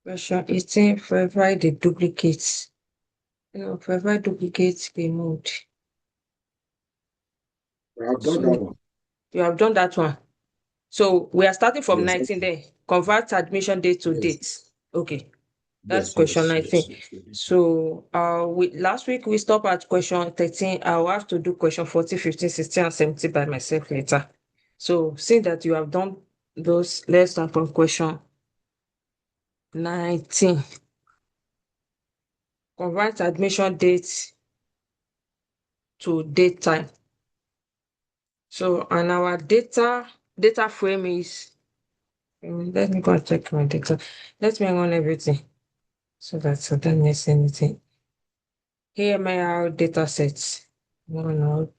Question 18, verify the duplicates. Verify duplicates removed. I've done that one. You have done that one. So we are starting from Yes. 19 there. Convert admission date to Yes. date. Okay. That's Yes. question Yes. 19. Yes. So last week we stopped at question 13. I'll have to do question 14, 15, 16, and 17 by myself later. So seeing that you have done those, let's start from question 19. Convert admission date to date time. So and our data frame is let me go and check my data. Let me run everything so that I don't miss anything. AML data sets. No.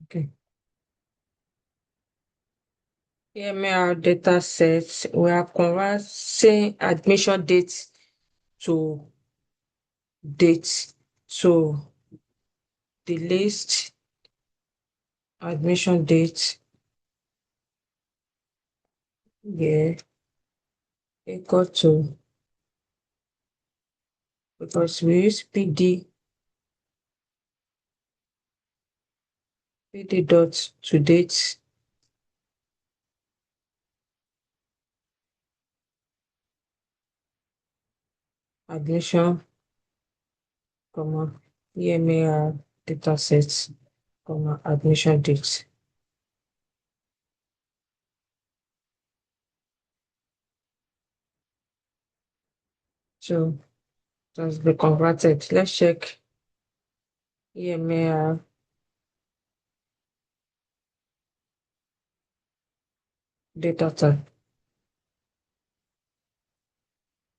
Okay. AML data sets. We are converting admission date to date. So the list admission date, yeah, equal to, because we use PD dot to date admission, comma, EMAR data sets, comma, admission date. So it has been converted. Let's check EMAR data type.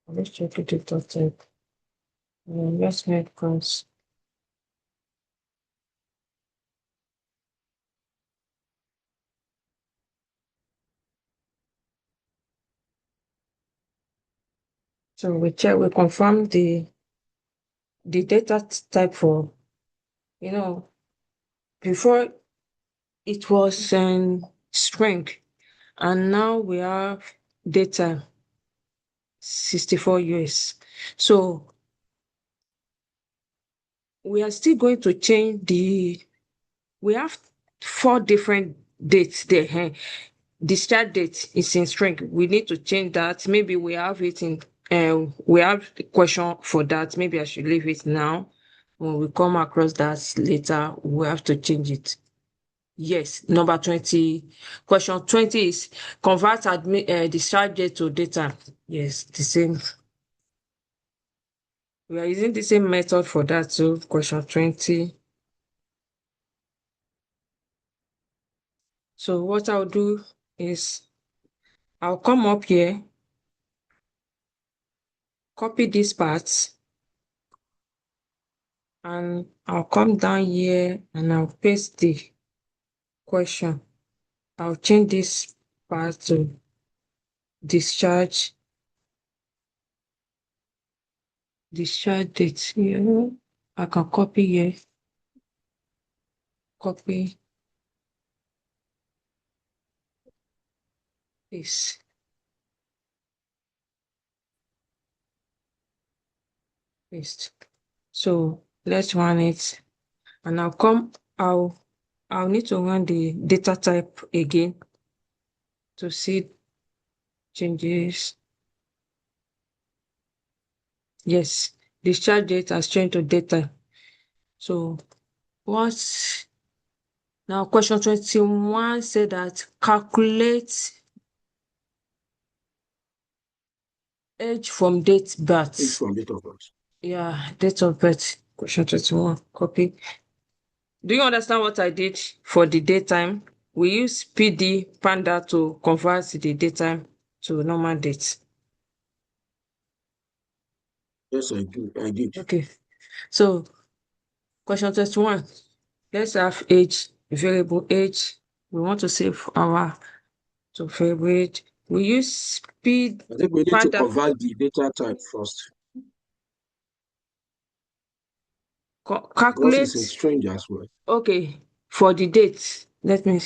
Let's check the data type. Investment costs. So we confirm the data type for, before it was string, and now we have data 64 US. So we are still going to change we have 4 different dates there. Discharge date is in string. We need to change that. Maybe we have it in, we have the question for that. Maybe I should leave it now. When we come across that later, we have to change it. Yes, number 20. Question 20 is convert discharge date to data. Yes, the same. We are using the same method for that too. Question 20. So what I'll do is I'll come up here, copy this part, and I'll come down here and I'll paste the question. I'll change this part to discharge date here. I can copy here, copy this. Paste. So let's run it, and I'll need to run the data type again to see changes. Yes, discharge date has changed to data. So now question 21 said that calculate age from date birth. Age from date of birth. Yeah, date of birth. Question 21. Copy. Do you understand what I did for the daytime? We use PD Panda to convert the daytime to normal date. Yes, I do. I did. Okay. So question 21. Let's have age, variable age. We want to save our to variable age. We use speed I think we need to finder. convert the data type first because it's a Calculate. string as well. Okay, for the date. Let me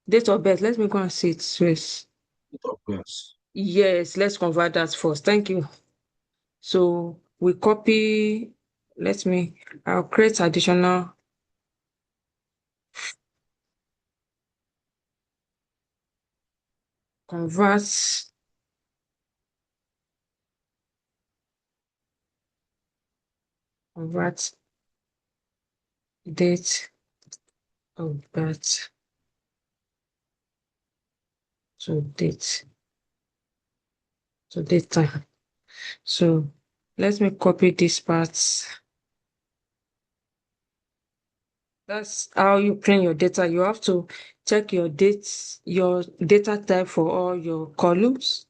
date of birth. Let me go and see it first. Date of birth. Yes, let's convert that first. Thank you. So we copy. Let me. I'll create additional. Convert. Convert date of birth to date time. So let me copy this part. That's how you clean your data. You have to check your dates, your data type for all your columns.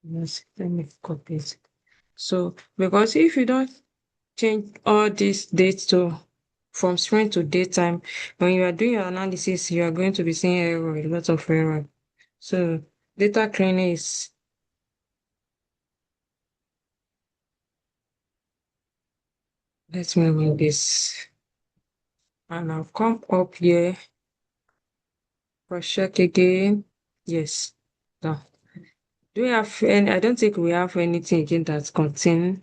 Yes, let me copy it. So because if you don't change all these dates to from string to daytime, when you are doing your analysis, you are going to be seeing error, a lot of error. So data cleaning is, let me run this. And I'll come up here, cross check again. Yes. Done. Do we have any? I don't think we have anything again that contain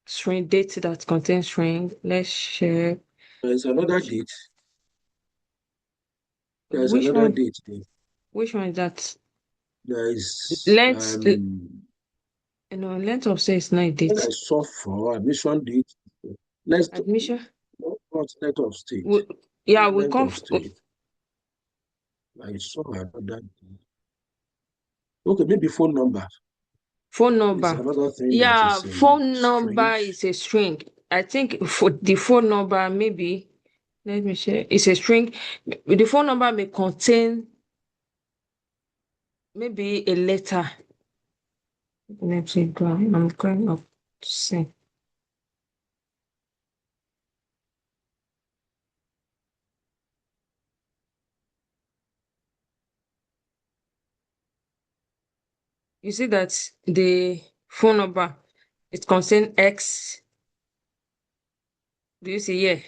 string date that contains string. Let's share. There is another date. There is Which another one? date there. Which one is that? There is Length, length of stay is not a when I date. saw for admission date, let's Admission. not length of stay. We, yeah, we Length come of stay. I saw another date. Okay, maybe phone number phone is number. another thing that Yeah, is a phone number strange. is a string. I think for the phone number, maybe let me share. It's a string. The phone number may contain maybe a letter. Let me go. I'm going up to see. You see that the phone number it contains X. Do you see here?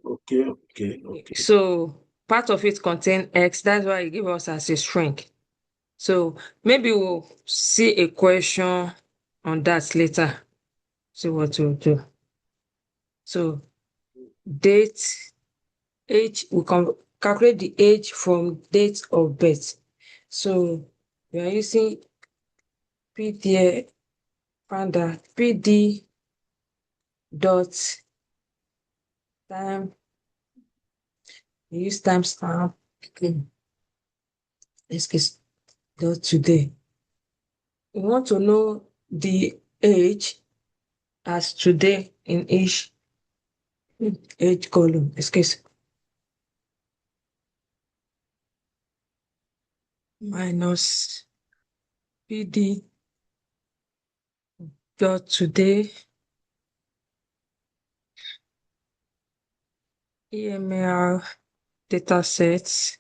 Okay, okay, okay. So part of it contains X. That's why it give us as a string. So maybe we'll see a question on that later. See what we'll do. So date, age, we can calculate the age from date of birth. So we are using PD finder PD dot time. We use timestamp. This case dot today. We want to know the age as today in each age column. This case minus PD dot today EML data sets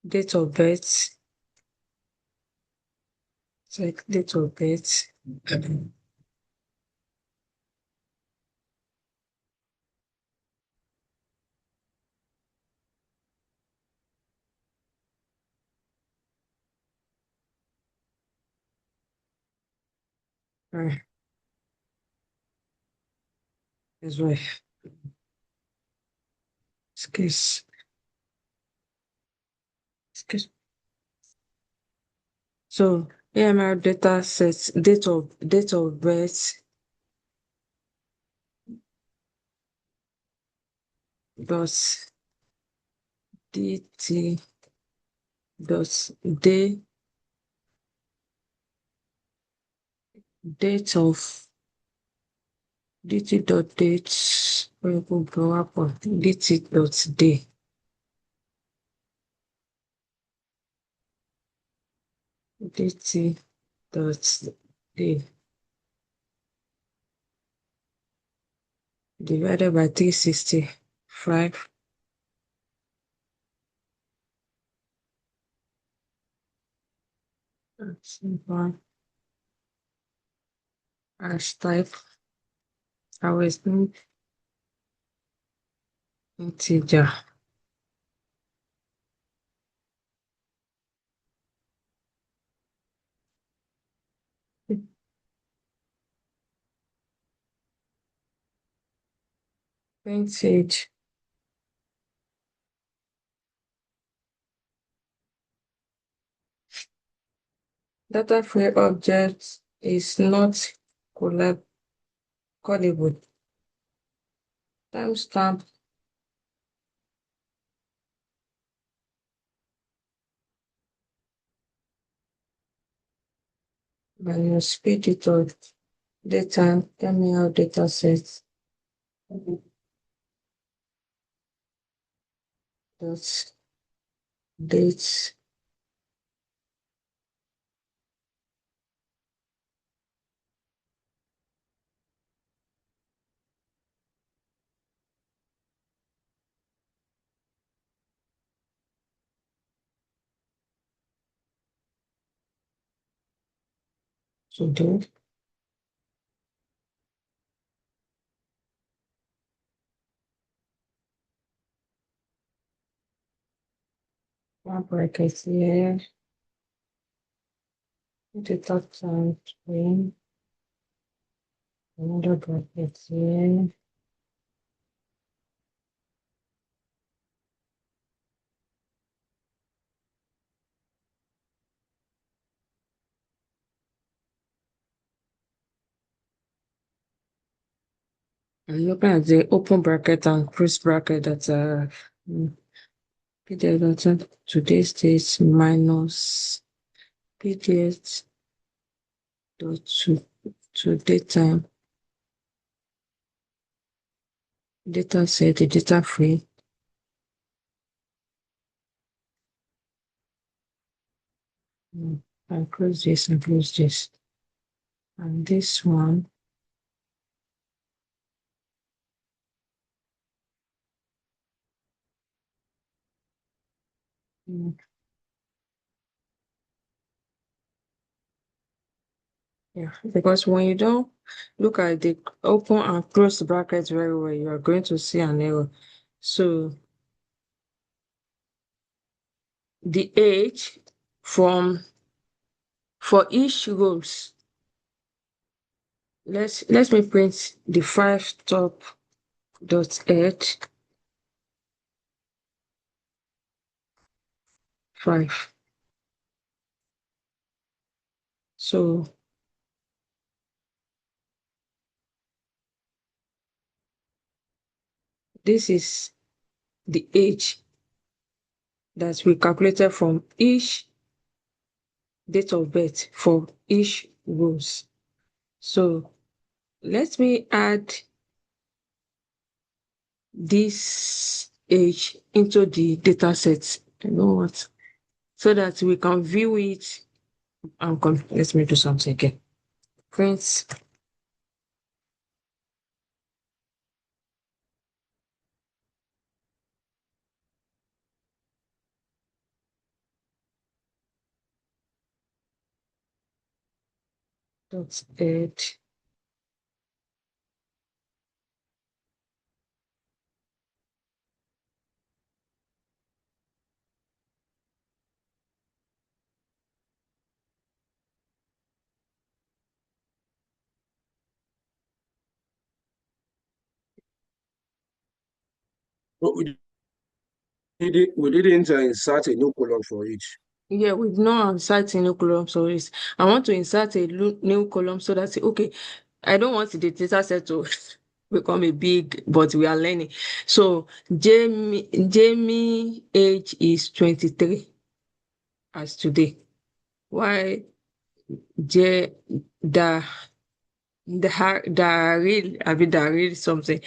date of birth, check date of birth. Right, as well. Excuse, excuse. So AML data sets date of birth dot dt dot day date of dt dot date variable blow up on dt dot day dt dot day divided by 365. Simple as type. I was integer. Vintage. Data frame object is not callable. Timestamp minus speed editor data terminal data set dot date today. One bracket here. Data time twin. Another bracket here. I'm looking at the open bracket and close bracket that PDF data today's date minus PDF dot to data data set the data frame. And close this and close this. And this one. Yeah, because when you don't look at the open and close brackets very well, you are going to see an error. So the age from for each rows, let me print the 5 top dot edge 5. So this is the age that we calculated from each date of birth for each rows. So let me add this age into the data set. You know what? So that we can view it and let me do something again. Print dot edge. But we didn't insert a new column for it. Yeah, with no insert a new column. So I want to insert a new column so that okay, I don't want the data set to become a big, but we are learning. So Jamie age is 23 as today. Why J the the real something.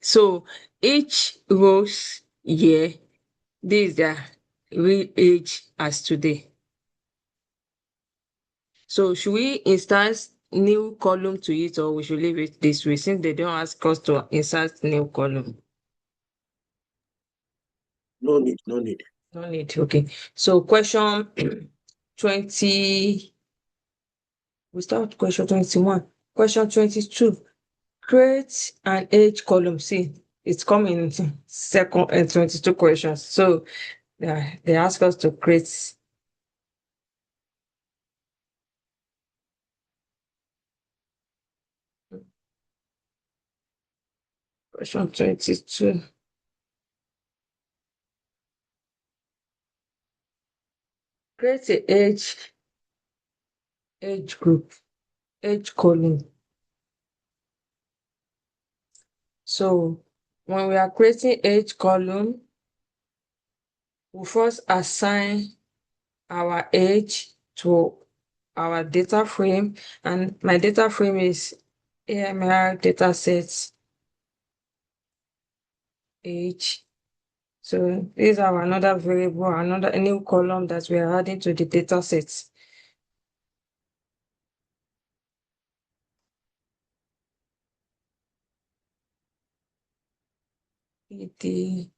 So each rose year, this is the real age as today. So should we instance new column to it, or we should leave it this way since they don't ask us to insert new column? No need, no need. No need. Okay. So question 20, we start with question 21. Question 22. Create an age column. See, it's coming in second and 22 questions. So they ask us to create question 22. Create a age group, age column. So when we are creating age column, we first assign our age to our data frame, and my data frame is AMR datasets age. So these are another variable, another new column that we are adding to the data sets. ed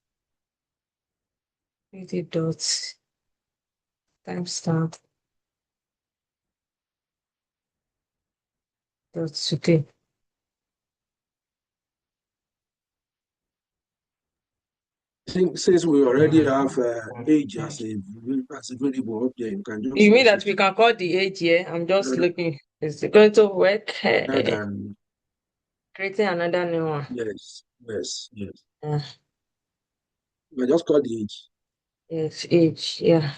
dot timestamp dot today. Since we already have age as a variable up there, you can just You mean use that it we can call the age here? I'm just rather, looking. Is it going to work? rather than Creating another new one. yes, yes, yes. Uh, You can just call the age. yes, age. Yeah.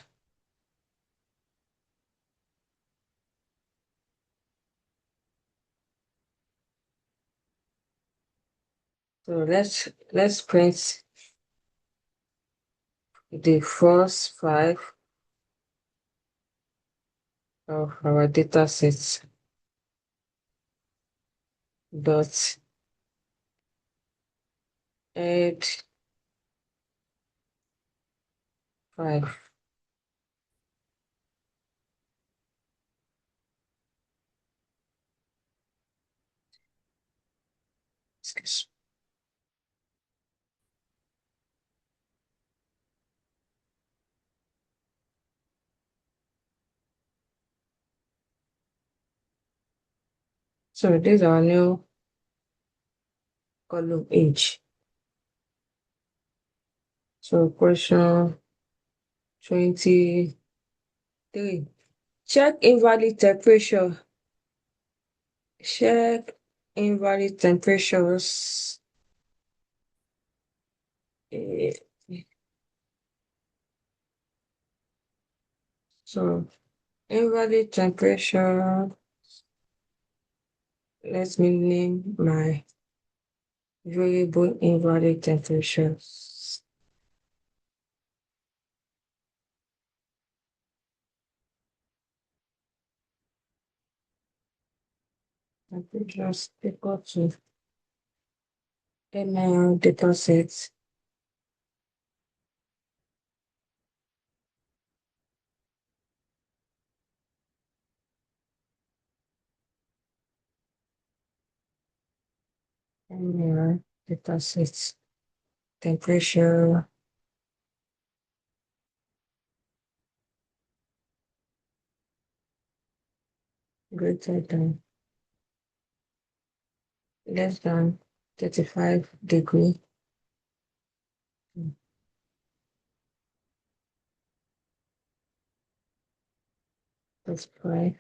So let's print the first 5 of our data sets dot add 5. Excuse- So this is our new column age. So question 23. Check invalid temperature. Check invalid temperatures. Eh, So invalid temperature. Let me name my variable invalid temperature. Temperature is equal to ml dataset. ml dataset temperature greater than less than 35 degree. That's 5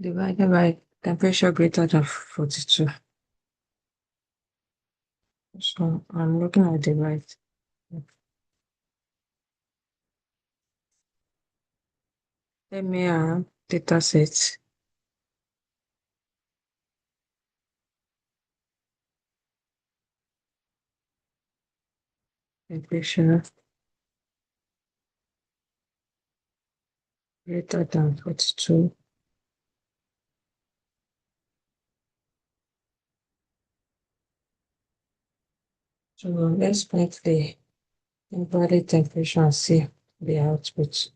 divided by temperature greater than 42. So I'm looking at the right. MAR dataset temperature greater than 42. So let's make the invalid temperature and see the output.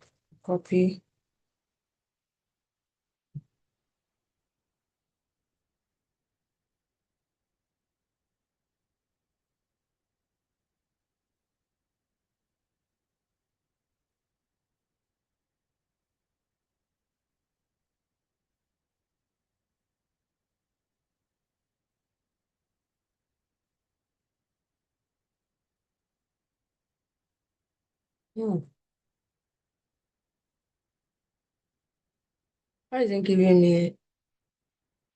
Copy. Hmm. Why is it giving me?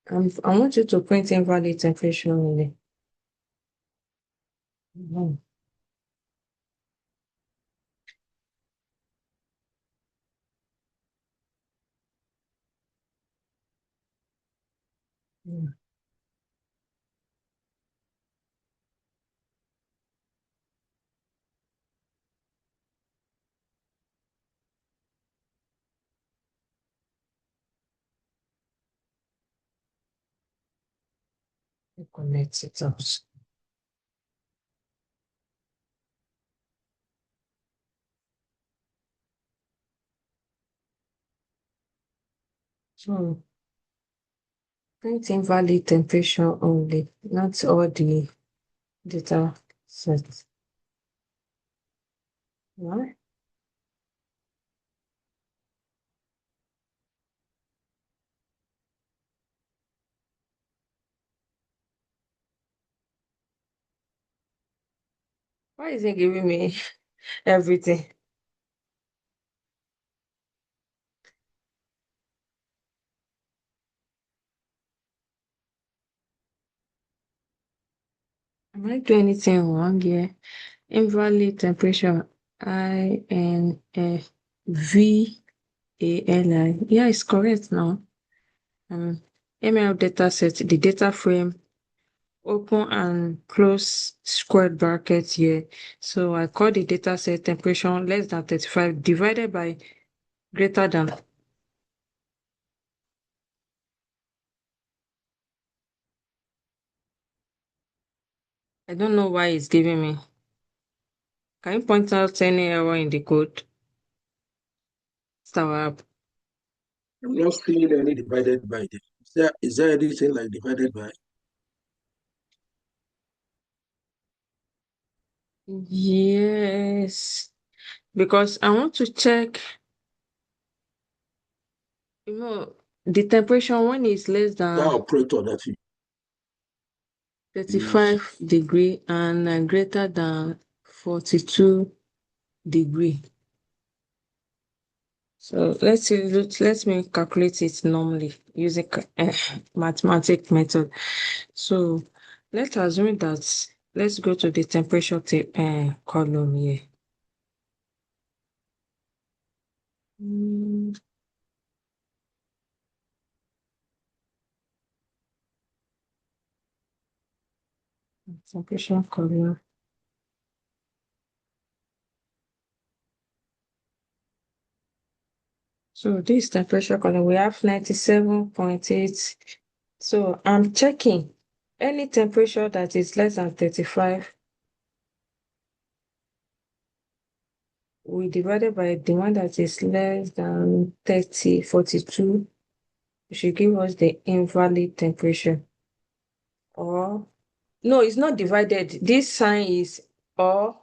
I want you to print invalid temperature only. Hmm. Hmm. Connect it out. So print invalid temperature only, not all the data sets. Why? Why is it giving me everything? Am I doing anything wrong here? Invalid temperature. INFVALI. Yeah, it's correct now. ML data set, the data frame, open and close squared bracket here. So I call the data set temperature less than 35 divided by greater than. I don't know why it's giving me. Can you point out any error in the code? Start. I'm not seeing any divided by there. Is there anything like divided by? Yes, because I want to check, the temperature when it's less That than operator that you use. 35 degree and greater than 42 degree. So let's see, let me calculate it normally using mathematic method. So let's assume that, let's go to the temperature column here. Mm, temperature column. So this temperature column, we have 97.8. So I'm checking any temperature that is less than 35. We divided by the one that is less than 30, 42. It should give us the invalid temperature. Or, no, it's not divided. This sign is or